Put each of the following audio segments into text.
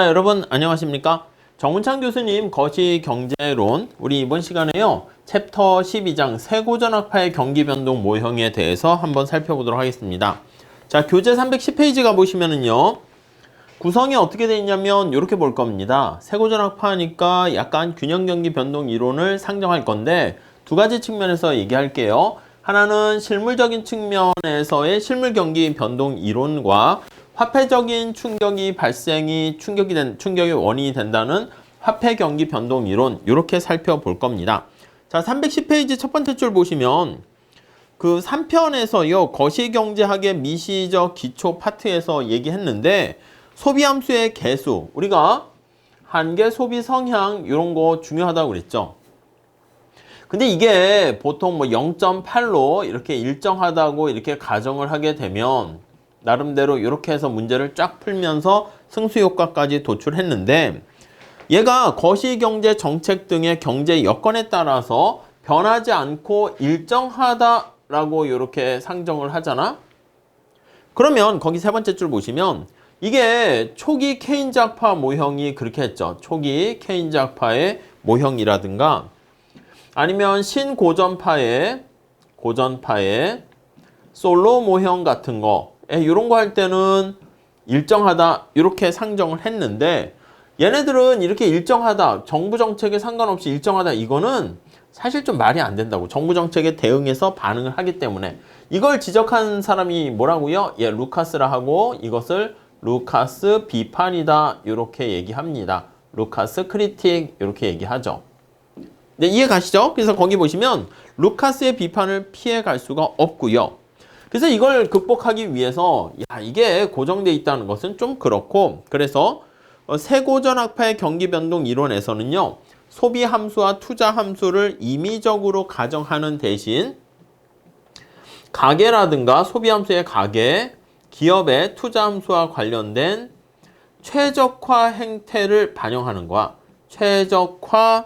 여러분 안녕하십니까? 정문창 교수님 거시경제론, 우리 이번 시간에요 챕터 12장 세고전학파의 경기변동 모형에 대해서 한번 살펴보도록 하겠습니다. 자, 교재 310페이지 가보시면은요 구성이 어떻게 되어 있냐면 이렇게 볼 겁니다. 세고전학파니까 약간 균형경기변동 이론을 상정할 건데 두 가지 측면에서 얘기할게요. 하나는 실물적인 측면에서의 실물경기변동 이론과 화폐적인 충격이 충격의 원인이 된다는 화폐경기 변동 이론, 이렇게 살펴볼 겁니다. 자, 310페이지 첫 번째 줄 보시면 그 3편에서요 거시경제학의 미시적 기초 파트에서 얘기했는데 소비함수의 개수, 우리가 한계, 소비 성향 이런 거 중요하다고 그랬죠. 근데 이게 보통 뭐 0.8로 이렇게 일정하다고 이렇게 가정을 하게 되면 나름대로 이렇게 해서 문제를 쫙 풀면서 승수효과까지 도출했는데, 얘가 거시경제 정책 등의 경제 여건에 따라서 변하지 않고 일정하다라고 이렇게 상정을 하잖아. 그러면 거기 세 번째 줄 보시면 이게 초기 케인즈학파 모형이 그렇게 했죠. 초기 케인즈학파의 모형이라든가 아니면 신고전파의 솔로 모형 같은 거, 이런 거 할 때는 일정하다 이렇게 상정을 했는데, 얘네들은 이렇게 일정하다, 정부 정책에 상관없이 일정하다, 이거는 사실 좀 말이 안 된다고. 정부 정책에 대응해서 반응을 하기 때문에. 이걸 지적한 사람이 뭐라고요? 루카스라 하고, 이것을 루카스 비판이다 이렇게 얘기합니다. 루카스 크리틱 이렇게 얘기하죠. 네, 이해 가시죠? 그래서 거기 보시면 루카스의 비판을 피해 갈 수가 없고요. 그래서 이걸 극복하기 위해서 이게 고정되어 있다는 것은 좀 그렇고, 그래서 세고전학파의 경기변동 이론에서는요 소비함수와 투자함수를 임의적으로 가정하는 대신 가계라든가 소비함수의 가계, 기업의 투자함수와 관련된 최적화 행태를 반영하는 거야. 최적화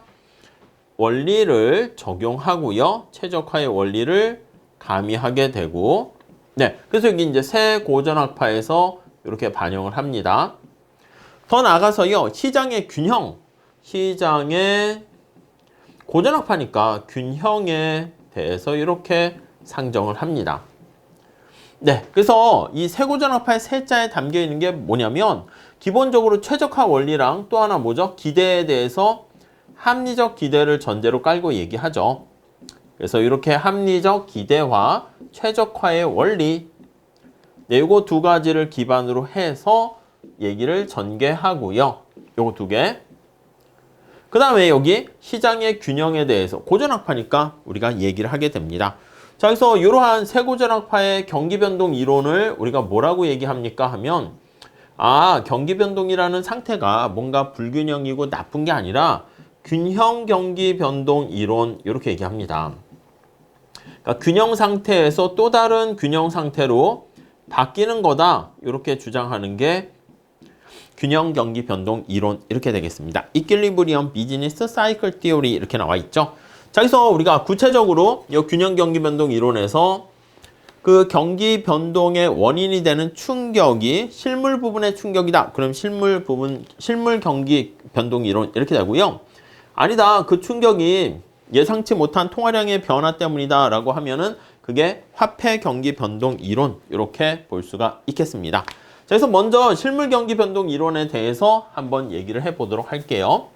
원리를 적용하고요, 최적화의 원리를 가미하게 되고, 네, 그래서 여기 이제 세고전학파에서 이렇게 반영을 합니다. 더 나아가서요, 시장의 고전학파니까 균형에 대해서 이렇게 상정을 합니다. 네, 그래서 이 세고전학파의 세자에 담겨 있는 게 뭐냐면 기본적으로 최적화 원리랑 또 하나 뭐죠? 기대에 대해서 합리적 기대를 전제로 깔고 얘기하죠. 그래서 이렇게 합리적 기대와 최적화의 원리, 요거 두 가지를 기반으로 해서 얘기를 전개하고요. 요거 두 개. 그 다음에 여기 시장의 균형에 대해서 고전학파니까 우리가 얘기를 하게 됩니다. 자, 그래서 이러한 세고전학파의 경기변동 이론을 우리가 뭐라고 얘기합니까 하면, 경기변동이라는 상태가 뭔가 불균형이고 나쁜 게 아니라 균형 경기 변동 이론, 이렇게 얘기합니다. 그러니까 균형 상태에서 또 다른 균형 상태로 바뀌는 거다, 이렇게 주장하는 게 균형 경기 변동 이론, 이렇게 되겠습니다. 이퀄리브리엄 비즈니스 사이클 티오리 이렇게 나와 있죠. 자, 그래서 우리가 구체적으로 이 균형 경기 변동 이론에서 그 경기 변동의 원인이 되는 충격이 실물 부분의 충격이다. 그럼 실물 경기 변동 이론 이렇게 되고요. 아니다, 그 충격이 예상치 못한 통화량의 변화 때문이다 라고 하면은 그게 화폐 경기 변동 이론, 이렇게 볼 수가 있겠습니다. 자, 그래서 먼저 실물 경기 변동 이론에 대해서 한번 얘기를 해보도록 할게요.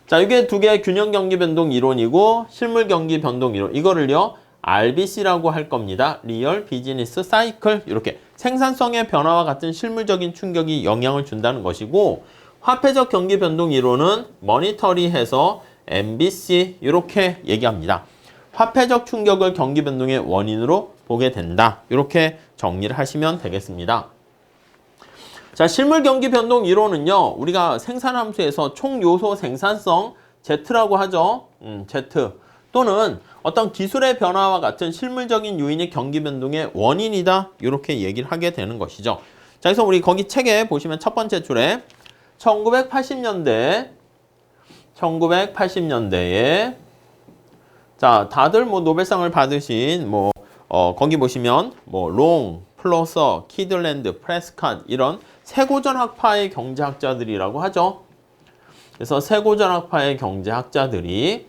자, 이게 두 개의 균형 경기 변동 이론이고 실물 경기 변동 이론, 이거를요 RBC라고 할 겁니다. 리얼 비즈니스 사이클, 이렇게 생산성의 변화와 같은 실물적인 충격이 영향을 준다는 것이고, 화폐적 경기 변동 이론은 머니터리해서 MBC 이렇게 얘기합니다. 화폐적 충격을 경기 변동의 원인으로 보게 된다, 이렇게 정리를 하시면 되겠습니다. 자, 실물 경기 변동 이론은요 우리가 생산함수에서 총요소 생산성 Z라고 하죠. Z 또는 어떤 기술의 변화와 같은 실물적인 요인이 경기 변동의 원인이다, 이렇게 얘기를 하게 되는 것이죠. 자, 그래서 우리 거기 책에 보시면 첫 번째 줄에 1980년대에 자, 다들 뭐 노벨상을 받으신 거기 보시면 롱, 플러서, 키들랜드, 프레스캇 이런 세고전학파의 경제학자들이라고 하죠. 그래서 세고전학파의 경제학자들이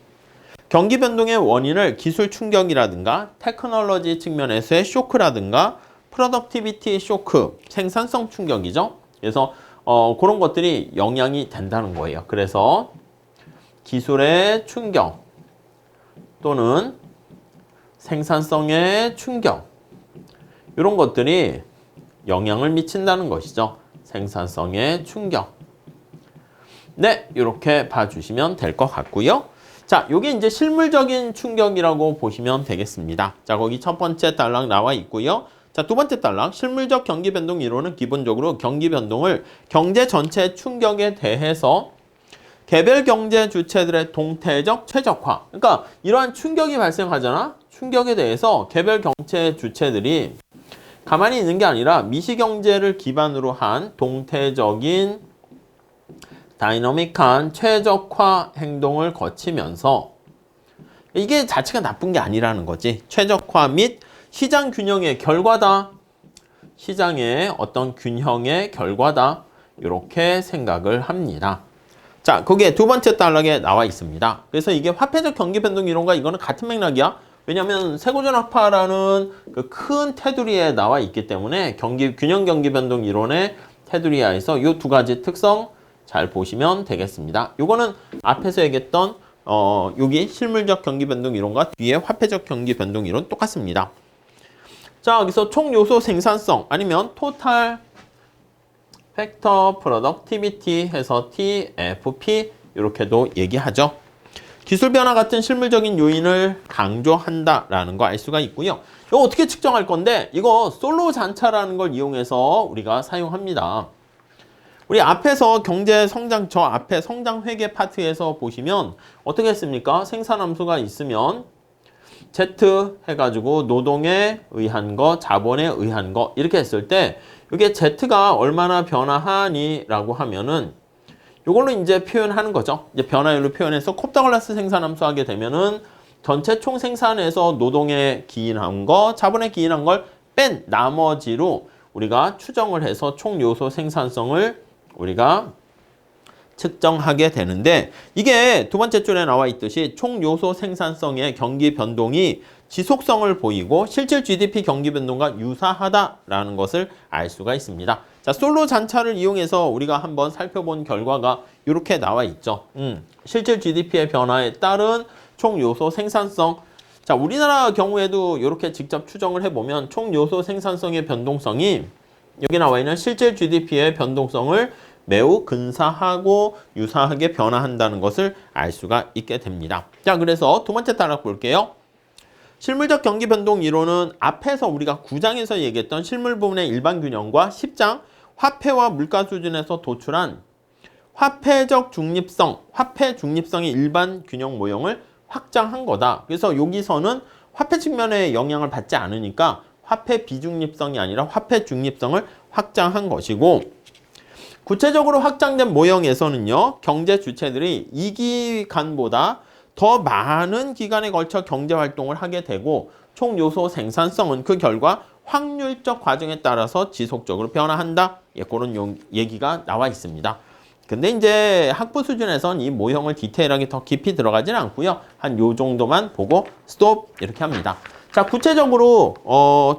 경기 변동의 원인을 기술 충격이라든가 테크놀로지 측면에서의 쇼크라든가 프로덕티비티 쇼크, 생산성 충격이죠. 그래서 그런 것들이 영향이 된다는 거예요. 그래서 기술의 충격 또는 생산성의 충격 이런 것들이 영향을 미친다는 것이죠. 생산성의 충격. 네, 이렇게 봐주시면 될 것 같고요. 자, 요게 이제 실물적인 충격이라고 보시면 되겠습니다. 자, 거기 첫 번째 단락 나와 있고요. 자, 두 번째 단락, 실물적 경기 변동 이론은 기본적으로 경기 변동을 경제 전체 충격에 대해서 개별 경제 주체들의 동태적 최적화. 그러니까 이러한 충격이 발생하잖아. 충격에 대해서 개별 경제 주체들이 가만히 있는 게 아니라 미시경제를 기반으로 한 동태적인 다이너믹한 최적화 행동을 거치면서 이게 자체가 나쁜 게 아니라는 거지. 최적화 및 시장 균형의 결과다. 시장의 어떤 균형의 결과다. 이렇게 생각을 합니다. 자, 거기에 두 번째 단락에 나와 있습니다. 그래서 이게 화폐적 경기 변동 이론과 이거는 같은 맥락이야. 왜냐하면 세고전학파라는 그 큰 테두리에 나와 있기 때문에 균형 경기 변동 이론의 테두리하에서 이 두 가지 특성 잘 보시면 되겠습니다. 요거는 앞에서 얘기했던 여기 실물적 경기 변동 이론과 뒤에 화폐적 경기 변동 이론 똑같습니다. 자, 여기서 총 요소 생산성 아니면 토탈 팩터 프로덕티비티 해서 TFP 이렇게도 얘기하죠. 기술 변화 같은 실물적인 요인을 강조한다라는 거 알 수가 있고요. 이거 어떻게 측정할 건데 이거 솔로 잔차라는 걸 이용해서 우리가 사용합니다. 우리 앞에서 경제 성장 저 앞에 성장 회계 파트에서 보시면 어떻게 했습니까? 생산함수가 있으면 Z 해가지고 노동에 의한 거, 자본에 의한 거 이렇게 했을 때 이게 Z가 얼마나 변화하니 라고 하면은 이걸로 이제 표현하는 거죠. 이제 변화율로 표현해서 콥더글라스 생산함수 하게 되면은 전체 총 생산에서 노동에 기인한 거, 자본에 기인한 걸 뺀 나머지로 우리가 추정을 해서 총 요소 생산성을 우리가 측정하게 되는데 이게 두 번째 줄에 나와 있듯이 총 요소 생산성의 경기 변동이 지속성을 보이고 실질 GDP 경기 변동과 유사하다라는 것을 알 수가 있습니다. 자, 솔로 잔차를 이용해서 우리가 한번 살펴본 결과가 이렇게 나와 있죠. 실질 GDP의 변화에 따른 총 요소 생산성. 자, 우리나라 경우에도 이렇게 직접 추정을 해보면 총 요소 생산성의 변동성이 여기 나와 있는 실질 GDP의 변동성을 매우 근사하고 유사하게 변화한다는 것을 알 수가 있게 됩니다. 자, 그래서 두 번째 단락 볼게요. 실물적 경기 변동 이론은 앞에서 우리가 9장에서 얘기했던 실물 부분의 일반 균형과 10장 화폐와 물가 수준에서 도출한 화폐적 중립성, 화폐 중립성의 일반 균형 모형을 확장한 거다. 그래서 여기서는 화폐 측면에 영향을 받지 않으니까 화폐 비중립성이 아니라 화폐 중립성을 확장한 것이고 구체적으로 확장된 모형에서는요. 경제 주체들이 이 기간보다 더 많은 기간에 걸쳐 경제활동을 하게 되고 총 요소 생산성은 그 결과 확률적 과정에 따라서 지속적으로 변화한다. 예, 그런 얘기가 나와 있습니다. 근데 이제 학부 수준에선 이 모형을 디테일하게 더 깊이 들어가지는 않고요. 한 요 정도만 보고 스톱 이렇게 합니다. 자, 구체적으로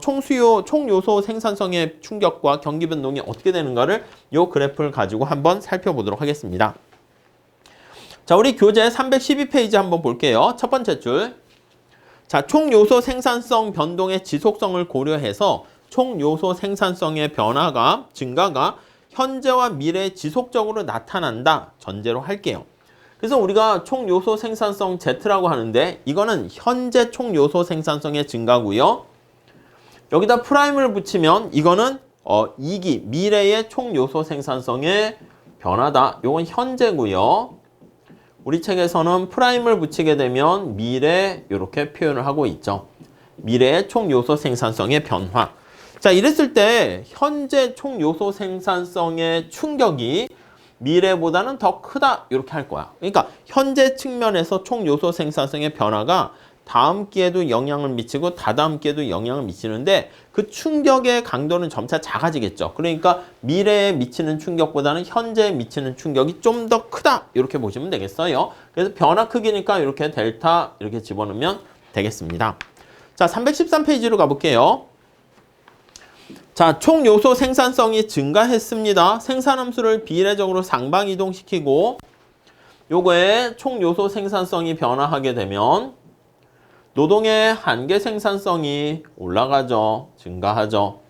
총 요소 생산성의 충격과 경기 변동이 어떻게 되는가를 요 그래프를 가지고 한번 살펴보도록 하겠습니다. 자, 우리 교재 312페이지 한번 볼게요. 첫 번째 줄. 자, 총 요소 생산성 변동의 지속성을 고려해서 총 요소 생산성의 변화가 증가가 현재와 미래에 지속적으로 나타난다 전제로 할게요. 그래서 우리가 총 요소 생산성 Z라고 하는데 이거는 현재 총 요소 생산성의 증가고요. 여기다 프라임을 붙이면 이거는 2기 미래의 총 요소 생산성의 변화다. 이건 현재고요. 우리 책에서는 프라임을 붙이게 되면 미래 이렇게 표현을 하고 있죠. 미래의 총 요소 생산성의 변화. 자, 이랬을 때 현재 총 요소 생산성의 충격이 미래보다는 더 크다 이렇게 할 거야. 그러니까 현재 측면에서 총 요소 생산성의 변화가 다음 기에도 영향을 미치고 다다음 기에도 영향을 미치는데 그 충격의 강도는 점차 작아지겠죠. 그러니까 미래에 미치는 충격보다는 현재에 미치는 충격이 좀 더 크다. 이렇게 보시면 되겠어요. 그래서 변화 크기니까 이렇게 델타 이렇게 집어넣으면 되겠습니다. 자, 313페이지로 가볼게요. 자, 총 요소 생산성이 증가했습니다. 생산함수를 비례적으로 상방 이동시키고 요거에 총 요소 생산성이 변화하게 되면 노동의 한계 생산성이 올라가죠. 증가하죠.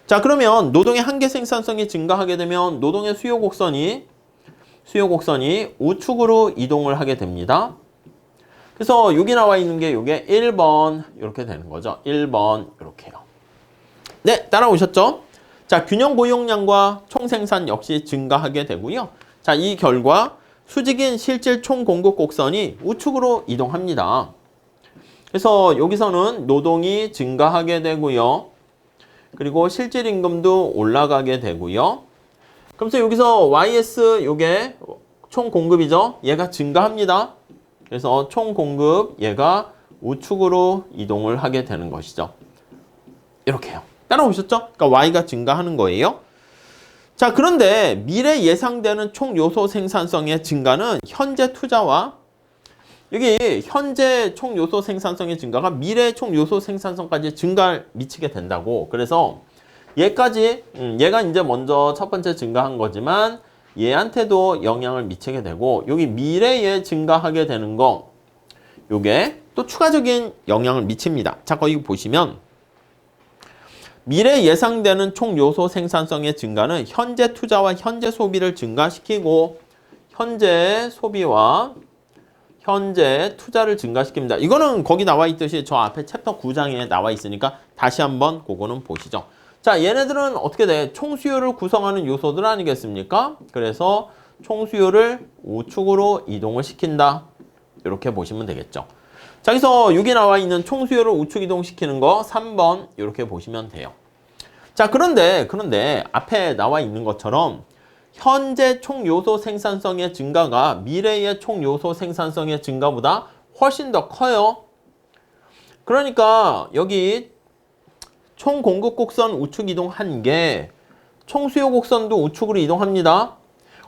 자, 그러면 노동의 한계 생산성이 증가하게 되면 노동의 수요 곡선이 우측으로 이동을 하게 됩니다. 그래서 여기 나와 있는 게 요게 1번 이렇게 되는 거죠. 1번 이렇게요. 네, 따라오셨죠? 자, 균형 고용량과 총생산 역시 증가하게 되고요. 자, 이 결과 수직인 실질 총 공급 곡선이 우측으로 이동합니다. 그래서 여기서는 노동이 증가하게 되고요. 그리고 실질 임금도 올라가게 되고요. 그래서 여기서 YS 요게 총 공급이죠. 얘가 증가합니다. 그래서 총 공급 얘가 우측으로 이동을 하게 되는 것이죠. 이렇게요. 따라오셨죠? 그러니까 Y가 증가하는 거예요. 자, 그런데 미래 예상되는 총 요소 생산성의 증가는 현재 투자와 여기 현재 총 요소 생산성의 증가가 미래 총 요소 생산성까지 증가를 미치게 된다고. 그래서 얘까지 얘가 이제 먼저 첫 번째 증가한 거지만 얘한테도 영향을 미치게 되고 여기 미래에 증가하게 되는 거 요게 또 추가적인 영향을 미칩니다. 자, 거기 보시면 미래 예상되는 총 요소 생산성의 증가는 현재 투자와 현재 소비를 증가시키고 현재 소비와 현재 투자를 증가시킵니다. 이거는 거기 나와 있듯이 저 앞에 챕터 9장에 나와 있으니까 다시 한번 그거는 보시죠. 자, 얘네들은 어떻게 돼? 총수요를 구성하는 요소들 아니겠습니까? 그래서 총수요를 우측으로 이동을 시킨다. 이렇게 보시면 되겠죠. 자, 여기서 여기 나와 있는 총수요를 우측 이동시키는 거 3번 이렇게 보시면 돼요. 자, 그런데 앞에 나와 있는 것처럼 현재 총 요소 생산성의 증가가 미래의 총 요소 생산성의 증가보다 훨씬 더 커요. 그러니까 여기 총 공급 곡선 우측 이동 1개, 총 수요 곡선도 우측으로 이동합니다.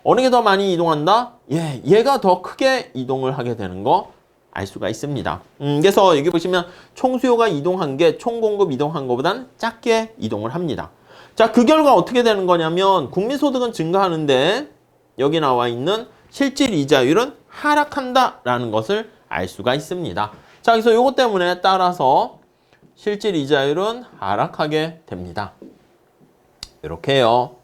어느 게 더 많이 이동한다? 얘가 더 크게 이동을 하게 되는 거 알 수가 있습니다. 그래서 여기 보시면 총 수요가 이동한 게 총 공급 이동한 것보단 작게 이동을 합니다. 자, 그 결과 어떻게 되는 거냐면 국민소득은 증가하는데 여기 나와 있는 실질 이자율은 하락한다라는 것을 알 수가 있습니다. 자, 그래서 이것 때문에 따라서 실질 이자율은 하락하게 됩니다. 이렇게요.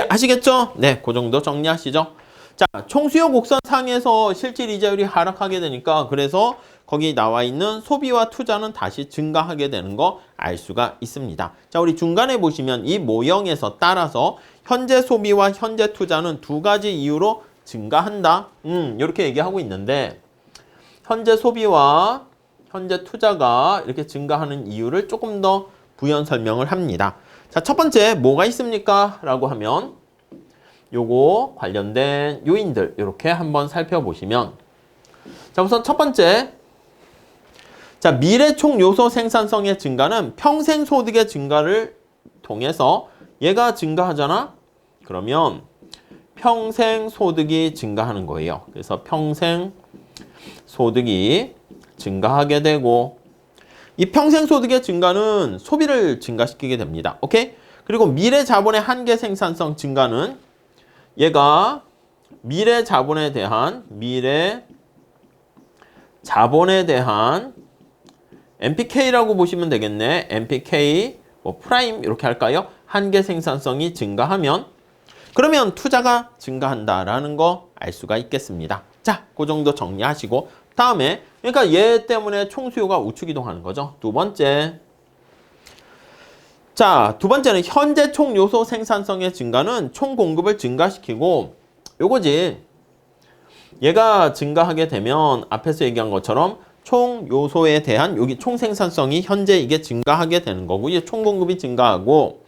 아시겠죠? 네, 그 정도 정리하시죠. 자, 총수요 곡선 상에서 실질 이자율이 하락하게 되니까 그래서 거기 나와 있는 소비와 투자는 다시 증가하게 되는 거 알 수가 있습니다. 자, 우리 중간에 보시면 이 모형에서 따라서 현재 소비와 현재 투자는 두 가지 이유로 증가한다. 이렇게 얘기하고 있는데 현재 소비와 현재 투자가 이렇게 증가하는 이유를 조금 더 부연 설명을 합니다. 자, 첫 번째 뭐가 있습니까? 라고 하면 요거 관련된 요인들 이렇게 한번 살펴보시면 자, 우선 첫 번째 자, 미래 총 요소 생산성의 증가는 평생 소득의 증가를 통해서 얘가 증가하잖아? 그러면 평생 소득이 증가하는 거예요. 그래서 평생 소득이 증가하게 되고 이 평생 소득의 증가는 소비를 증가시키게 됩니다. 오케이? 그리고 미래 자본의 한계 생산성 증가는 얘가 미래 자본에 대한 MPK라고 보시면 되겠네. MPK 뭐 프라임 이렇게 할까요? 한계 생산성이 증가하면 그러면 투자가 증가한다라는 거 알 수가 있겠습니다. 자, 그 정도 정리하시고 다음에 그러니까 얘 때문에 총수요가 우측 이동하는 거죠. 두 번째. 자, 두 번째는 현재 총 요소 생산성의 증가는 총 공급을 증가시키고 요거지. 얘가 증가하게 되면 앞에서 얘기한 것처럼 총 요소에 대한 여기 총 생산성이 현재 이게 증가하게 되는 거고 이제 총 공급이 증가하고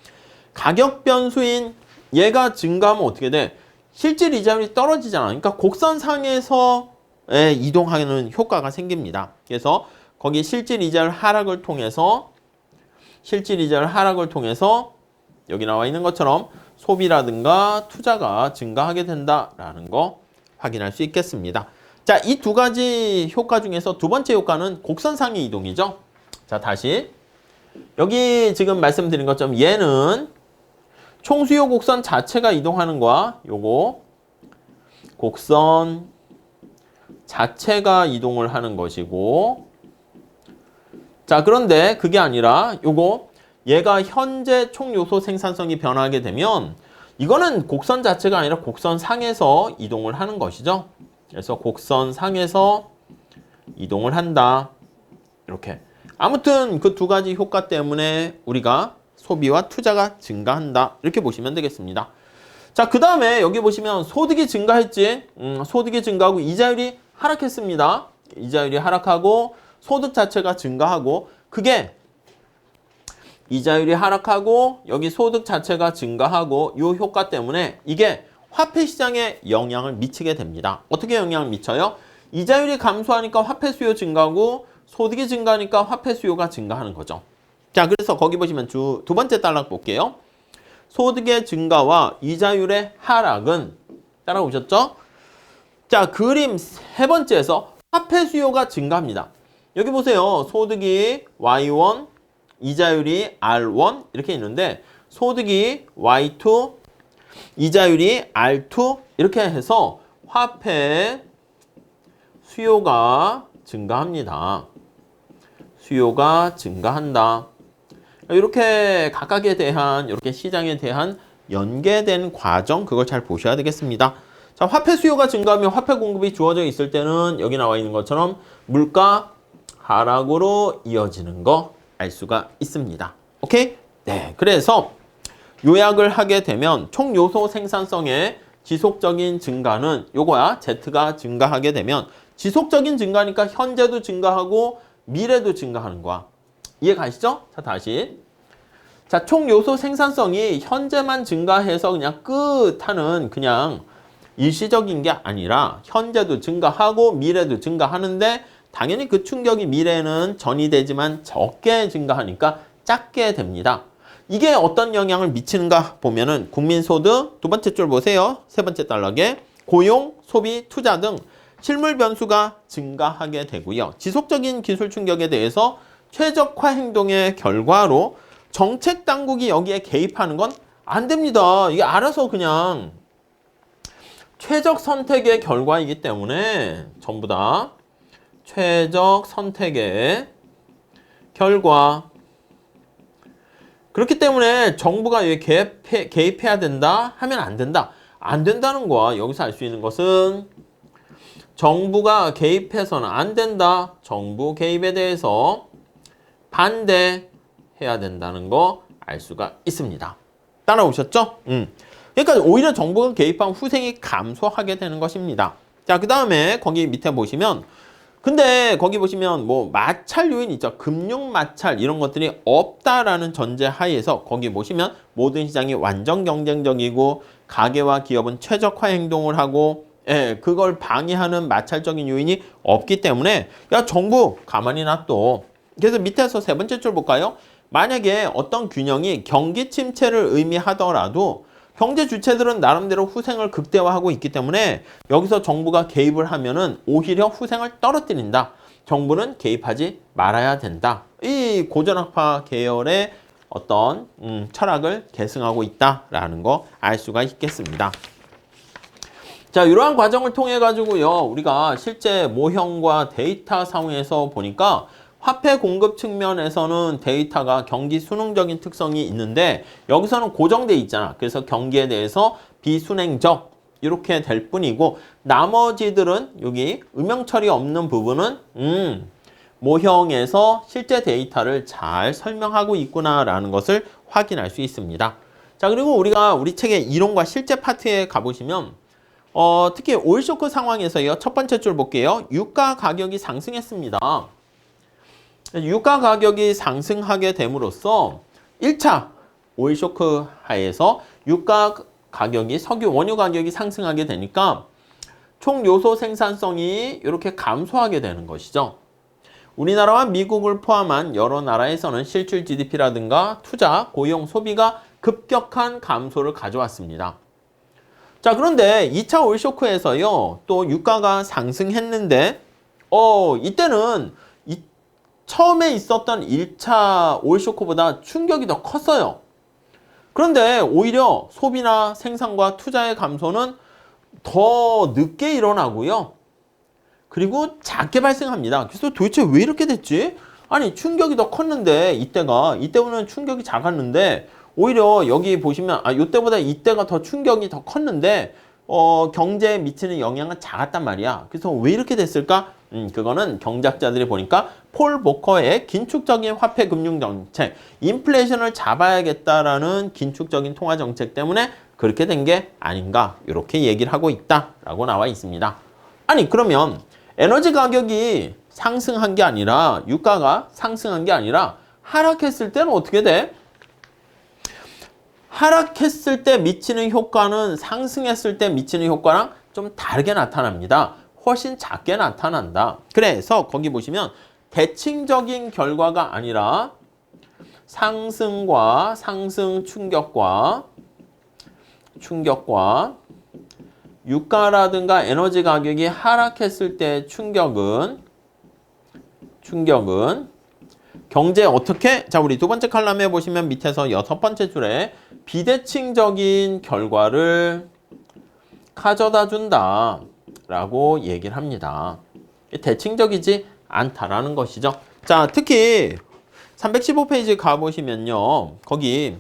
가격 변수인 얘가 증가하면 어떻게 돼? 실질 이자율이 떨어지잖아. 그러니까 곡선상에서 이동하는 효과가 생깁니다. 그래서 거기 실질 이자율 하락을 통해서 여기 나와 있는 것처럼 소비라든가 투자가 증가하게 된다라는 거 확인할 수 있겠습니다. 자, 이 두 가지 효과 중에서 두 번째 효과는 곡선상의 이동이죠. 자, 다시 여기 지금 말씀드린 것처럼 얘는 총수요 곡선 자체가 이동하는 거야. 요거 곡선 자체가 이동을 하는 것이고, 자, 그런데 그게 아니라 요거 얘가 현재 총 요소 생산성이 변화하게 되면 이거는 곡선 자체가 아니라 곡선 상에서 이동을 하는 것이죠. 그래서 곡선 상에서 이동을 한다. 이렇게. 아무튼 그 두 가지 효과 때문에 우리가 소비와 투자가 증가한다. 이렇게 보시면 되겠습니다. 자, 그 다음에 여기 보시면 소득이 증가했지. 소득이 증가하고 이자율이 하락했습니다. 이자율이 하락하고 소득 자체가 증가하고, 그게 이자율이 하락하고 여기 소득 자체가 증가하고 이 효과 때문에 이게 화폐 시장에 영향을 미치게 됩니다. 어떻게 영향을 미쳐요? 이자율이 감소하니까 화폐 수요 증가하고 소득이 증가하니까 화폐 수요가 증가하는 거죠. 자, 그래서 거기 보시면 두 번째 단락 볼게요. 소득의 증가와 이자율의 하락은 따라오셨죠? 자, 그림 세 번째에서 화폐 수요가 증가합니다. 여기 보세요. 소득이 Y1, 이자율이 R1 이렇게 있는데 소득이 Y2, 이자율이 R2 이렇게 해서 화폐 수요가 증가합니다. 수요가 증가한다. 이렇게 각각에 대한 이렇게 시장에 대한 연계된 과정, 그걸 잘 보셔야 되겠습니다. 자, 화폐 수요가 증가하면 화폐 공급이 주어져 있을 때는 여기 나와 있는 것처럼 물가 하락으로 이어지는 거 알 수가 있습니다. 오케이? 네, 그래서 요약을 하게 되면 총 요소 생산성의 지속적인 증가는 요거야. Z가 증가하게 되면 지속적인 증가니까 현재도 증가하고 미래도 증가하는 거야. 이해 가시죠? 자, 다시. 자, 총 요소 생산성이 현재만 증가해서 그냥 끝하는 그냥 일시적인 게 아니라 현재도 증가하고 미래도 증가하는데 당연히 그 충격이 미래에는 전이되지만 적게 증가하니까 작게 됩니다. 이게 어떤 영향을 미치는가 보면은 국민소득, 두 번째 줄 보세요. 세 번째 단락에 고용, 소비, 투자 등 실물 변수가 증가하게 되고요. 지속적인 기술 충격에 대해서 최적화 행동의 결과로 정책 당국이 여기에 개입하는 건 안 됩니다. 이게 알아서 그냥 최적 선택의 결과이기 때문에 전부 다 최적 선택의 결과. 그렇기 때문에 정부가 왜 개입해야 된다 하면 안 된다. 안 된다는 거야. 여기서 알 수 있는 것은 정부가 개입해서는 안 된다. 정부 개입에 대해서 반대해야 된다는 거 알 수가 있습니다. 따라오셨죠? 그러니까 오히려 정부가 개입하면 후생이 감소하게 되는 것입니다. 자, 그 다음에 거기 밑에 보시면 근데 거기 보시면 뭐 마찰 요인 있죠. 금융 마찰 이런 것들이 없다라는 전제 하에서 거기 보시면 모든 시장이 완전 경쟁적이고 가계와 기업은 최적화 행동을 하고 그걸 방해하는 마찰적인 요인이 없기 때문에 야 정부 가만히 놔둬. 그래서 밑에서 세 번째 줄 볼까요? 만약에 어떤 균형이 경기 침체를 의미하더라도 경제 주체들은 나름대로 후생을 극대화하고 있기 때문에 여기서 정부가 개입을 하면은 오히려 후생을 떨어뜨린다. 정부는 개입하지 말아야 된다. 이 고전학파 계열의 어떤 철학을 계승하고 있다라는 거 알 수가 있겠습니다. 자, 이러한 과정을 통해 가지고요. 우리가 실제 모형과 데이터 상황에서 보니까 화폐 공급 측면에서는 데이터가 경기 순응적인 특성이 있는데 여기서는 고정돼 있잖아. 그래서 경기에 대해서 비순행적 이렇게 될 뿐이고 나머지들은 여기 음영 처리 없는 부분은 모형에서 실제 데이터를 잘 설명하고 있구나라는 것을 확인할 수 있습니다. 자, 그리고 우리가 우리 책의 이론과 실제 파트에 가보시면 특히 오일 쇼크 상황에서요. 첫 번째 줄 볼게요. 유가 가격이 상승했습니다. 유가 가격이 상승하게 됨으로써 1차 오일 쇼크 하에서 유가 가격이 석유 원유 가격이 상승하게 되니까 총 요소 생산성이 이렇게 감소하게 되는 것이죠. 우리나라와 미국을 포함한 여러 나라에서는 실질 GDP라든가 투자, 고용, 소비가 급격한 감소를 가져왔습니다. 자, 그런데 2차 오일 쇼크에서요, 또 유가가 상승했는데, 이때는 처음에 있었던 1차 오일 쇼크보다 충격이 더 컸어요. 그런데 오히려 소비나 생산과 투자의 감소는 더 늦게 일어나고요. 그리고 작게 발생합니다. 그래서 도대체 왜 이렇게 됐지? 아니, 충격이 더 컸는데, 이때보다는 충격이 작았는데, 오히려 여기 보시면, 이때보다 이때가 더 충격이 더 컸는데, 경제에 미치는 영향은 작았단 말이야. 그래서 왜 이렇게 됐을까? 그거는 경제학자들이 보니까 폴 보커의 긴축적인 화폐 금융 정책, 인플레이션을 잡아야겠다라는 긴축적인 통화 정책 때문에 그렇게 된 게 아닌가, 이렇게 얘기를 하고 있다라고 나와 있습니다. 아니, 그러면 에너지 가격이 상승한 게 아니라, 유가가 상승한 게 아니라 하락했을 때는 어떻게 돼? 하락했을 때 미치는 효과는 상승했을 때 미치는 효과랑 좀 다르게 나타납니다. 훨씬 작게 나타난다. 그래서 거기 보시면 대칭적인 결과가 아니라 상승과 상승 충격과 유가라든가 에너지 가격이 하락했을 때 충격은 경제 어떻게? 자, 우리 두 번째 칼럼에 보시면 밑에서 6번째 줄에 비대칭적인 결과를 가져다 준다 라고 얘기를 합니다. 대칭적이지 않다라는 것이죠. 자, 특히 315페이지 가보시면요, 거기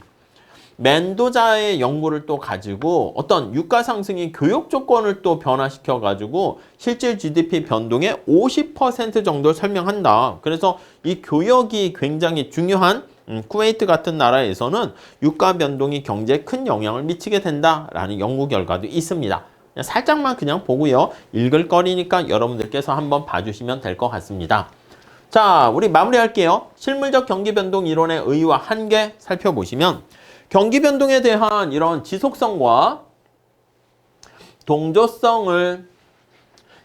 멘도자의 연구를 또 가지고 어떤 유가 상승이 교육 조건을 또 변화시켜 가지고 실질 GDP 변동의 50% 정도를 설명한다. 그래서 이 교역이 굉장히 중요한 쿠웨이트 같은 나라에서는 유가 변동이 경제에 큰 영향을 미치게 된다라는 연구 결과도 있습니다. 살짝만 그냥 보고요. 읽을 거리니까 여러분들께서 한번 봐주시면 될 것 같습니다. 자, 우리 마무리할게요. 실물적 경기 변동 이론의 의의와 한계 살펴보시면 경기 변동에 대한 이런 지속성과 동조성을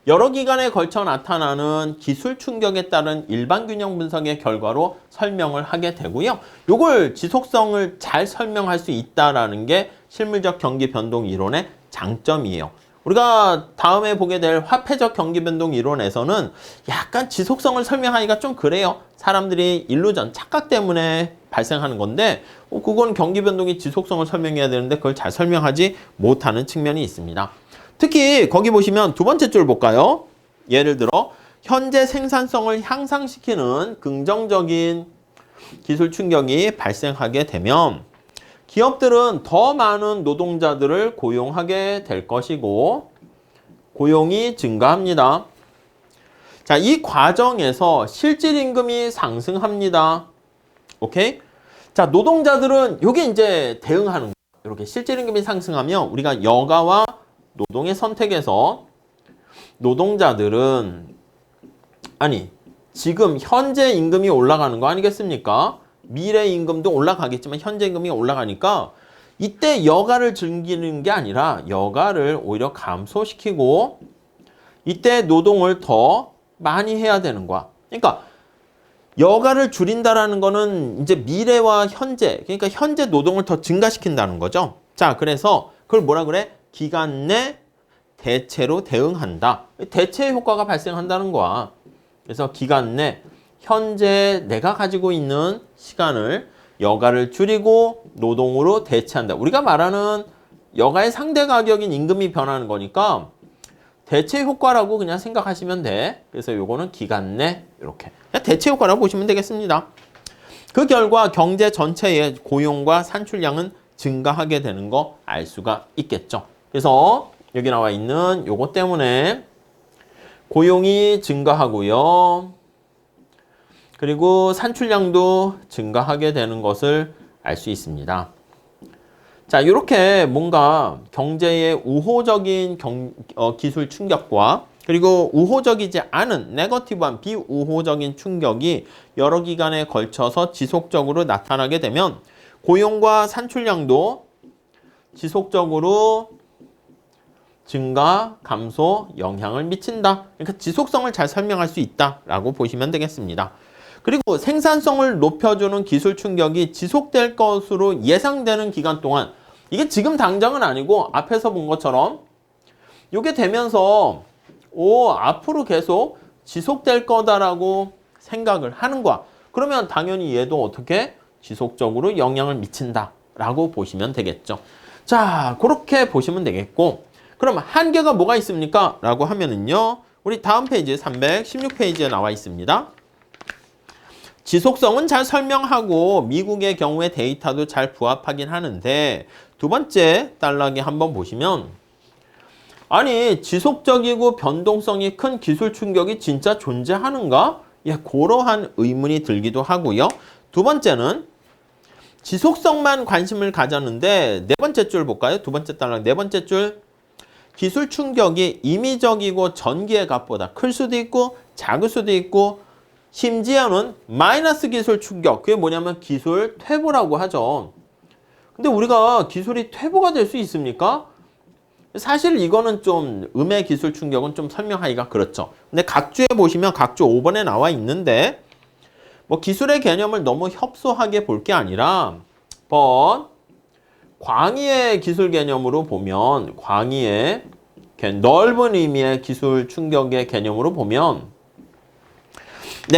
여러 기간에 걸쳐 나타나는 기술 충격에 따른 일반 균형 분석의 결과로 설명을 하게 되고요. 요걸 지속성을 잘 설명할 수 있다라는 게 실물적 경기 변동 이론의 장점이에요. 우리가 다음에 보게 될 화폐적 경기 변동 이론에서는 약간 지속성을 설명하기가 좀 그래요. 사람들이 일루전, 착각 때문에 발생하는 건데 그건 경기 변동의 지속성을 설명해야 되는데 그걸 잘 설명하지 못하는 측면이 있습니다. 특히 거기 보시면 두 번째 줄 볼까요? 예를 들어 현재 생산성을 향상시키는 긍정적인 기술 충격이 발생하게 되면 기업들은 더 많은 노동자들을 고용하게 될 것이고 고용이 증가합니다. 자, 이 과정에서 실질 임금이 상승합니다. 오케이? 자, 노동자들은 요게 이제 대응하는 거예요. 이렇게 실질 임금이 상승하면 우리가 여가와 노동의 선택에서 노동자들은 지금 현재 임금이 올라가는 거 아니겠습니까? 미래 임금도 올라가겠지만 현재 임금이 올라가니까 이때 여가를 즐기는 게 아니라 여가를 오히려 감소시키고 이때 노동을 더 많이 해야 되는 거야. 그러니까 여가를 줄인다라는 거는 이제 미래와 현재, 그러니까 현재 노동을 더 증가시킨다는 거죠. 자, 그래서 그걸 뭐라 그래? 기간 내 대체로 대응한다. 대체 효과가 발생한다는 거야. 그래서 기간 내 현재 내가 가지고 있는 시간을 여가를 줄이고 노동으로 대체한다. 우리가 말하는 여가의 상대 가격인 임금이 변하는 거니까 대체 효과라고 그냥 생각하시면 돼. 그래서 요거는 기간 내 이렇게 그냥 대체 효과라고 보시면 되겠습니다. 그 결과 경제 전체의 고용과 산출량은 증가하게 되는 거 알 수가 있겠죠. 그래서 여기 나와 있는 요거 때문에 고용이 증가하고요. 그리고 산출량도 증가하게 되는 것을 알 수 있습니다. 자, 이렇게 뭔가 경제의 우호적인 기술 충격과 그리고 우호적이지 않은 네거티브한 비우호적인 충격이 여러 기간에 걸쳐서 지속적으로 나타나게 되면 고용과 산출량도 지속적으로 증가, 감소, 영향을 미친다. 그러니까 지속성을 잘 설명할 수 있다라고 보시면 되겠습니다. 그리고 생산성을 높여주는 기술 충격이 지속될 것으로 예상되는 기간 동안, 이게 지금 당장은 아니고 앞에서 본 것처럼 이게 되면서 앞으로 계속 지속될 거다라고 생각을 하는 거야. 그러면 당연히 얘도 어떻게 지속적으로 영향을 미친다라고 보시면 되겠죠. 자, 그렇게 보시면 되겠고, 그럼 한계가 뭐가 있습니까? 라고 하면은요, 우리 다음 페이지 316페이지에 나와 있습니다. 지속성은 잘 설명하고 미국의 경우에 데이터도 잘 부합하긴 하는데, 두 번째 단락에 한번 보시면, 아니 지속적이고 변동성이 큰 기술 충격이 진짜 존재하는가? 그러한 의문이 들기도 하고요. 두 번째는 지속성만 관심을 가졌는데, 네 번째 줄 볼까요? 두 번째 단락 네 번째 줄, 기술 충격이 임의적이고 전기의 값보다 클 수도 있고 작을 수도 있고, 심지어는 마이너스 기술 충격, 그게 뭐냐면 기술 퇴보라고 하죠. 근데 우리가 기술이 퇴보가 될 수 있습니까? 사실 이거는 좀 음의 기술 충격은 좀 설명하기가 그렇죠. 근데 각주에 보시면 각주 5번에 나와 있는데, 뭐 기술의 개념을 너무 협소하게 볼 게 아니라 광의의 기술 개념으로 보면, 광의의 넓은 의미의 기술 충격의 개념으로 보면,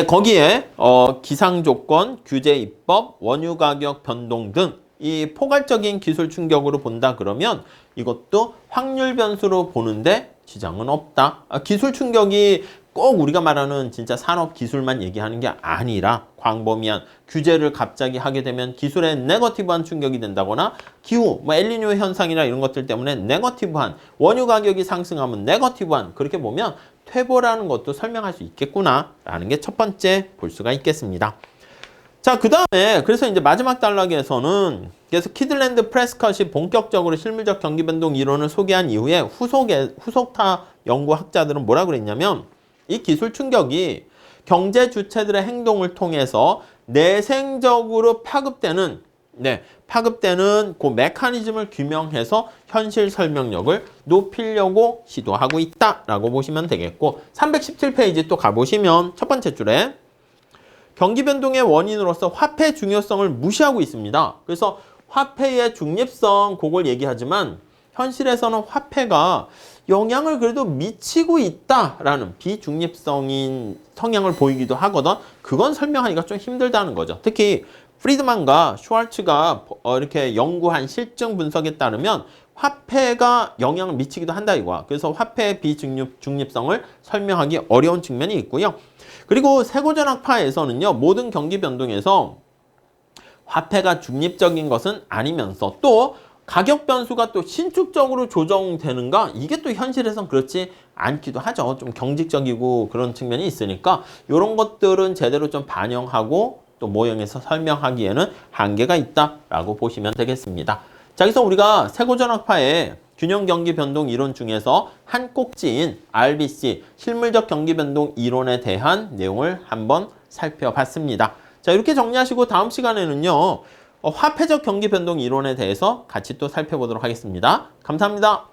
거기에 기상조건, 규제 입법, 원유 가격 변동 등 이 포괄적인 기술 충격으로 본다 그러면 이것도 확률 변수로 보는데 지장은 없다. 기술 충격이 꼭 우리가 말하는 진짜 산업 기술만 얘기하는 게 아니라 광범위한 규제를 갑자기 하게 되면 기술에 네거티브한 충격이 된다거나, 기후, 엘니뇨 현상이나 이런 것들 때문에 네거티브한, 원유 가격이 상승하면 네거티브한, 그렇게 보면 퇴보라는 것도 설명할 수 있겠구나라는 게 첫 번째 볼 수가 있겠습니다. 자, 그 다음에 그래서 이제 마지막 단락에서는 그래서 키들랜드 프레스컷이 본격적으로 실물적 경기 변동 이론을 소개한 이후에 후속타 연구학자들은 뭐라 그랬냐면, 이 기술 충격이 경제 주체들의 행동을 통해서 내생적으로 파급되는 그 메커니즘을 규명해서 현실 설명력을 높이려고 시도하고 있다라고 보시면 되겠고, 317페이지 또 가보시면 첫 번째 줄에 경기 변동의 원인으로서 화폐 중요성을 무시하고 있습니다. 그래서 화폐의 중립성, 그걸 얘기하지만 현실에서는 화폐가 영향을 그래도 미치고 있다라는 비중립성인 성향을 보이기도 하거든. 그건 설명하기가 좀 힘들다는 거죠. 특히 프리드만과 슈왈츠가 이렇게 연구한 실증 분석에 따르면 화폐가 영향을 미치기도 한다 이거야. 그래서 화폐의 비중립성을 설명하기 어려운 측면이 있고요. 그리고 세고전학파에서는요, 모든 경기 변동에서 화폐가 중립적인 것은 아니면서 또 가격 변수가 또 신축적으로 조정되는가? 이게 또 현실에선 그렇지 않기도 하죠. 좀 경직적이고 그런 측면이 있으니까 이런 것들은 제대로 좀 반영하고 또 모형에서 설명하기에는 한계가 있다라고 보시면 되겠습니다. 자, 그래서 우리가 세고전학파의 균형 경기 변동 이론 중에서 한 꼭지인 RBC, 실물적 경기 변동 이론에 대한 내용을 한번 살펴봤습니다. 자, 이렇게 정리하시고 다음 시간에는요, 화폐적 경기 변동 이론에 대해서 같이 또 살펴보도록 하겠습니다. 감사합니다.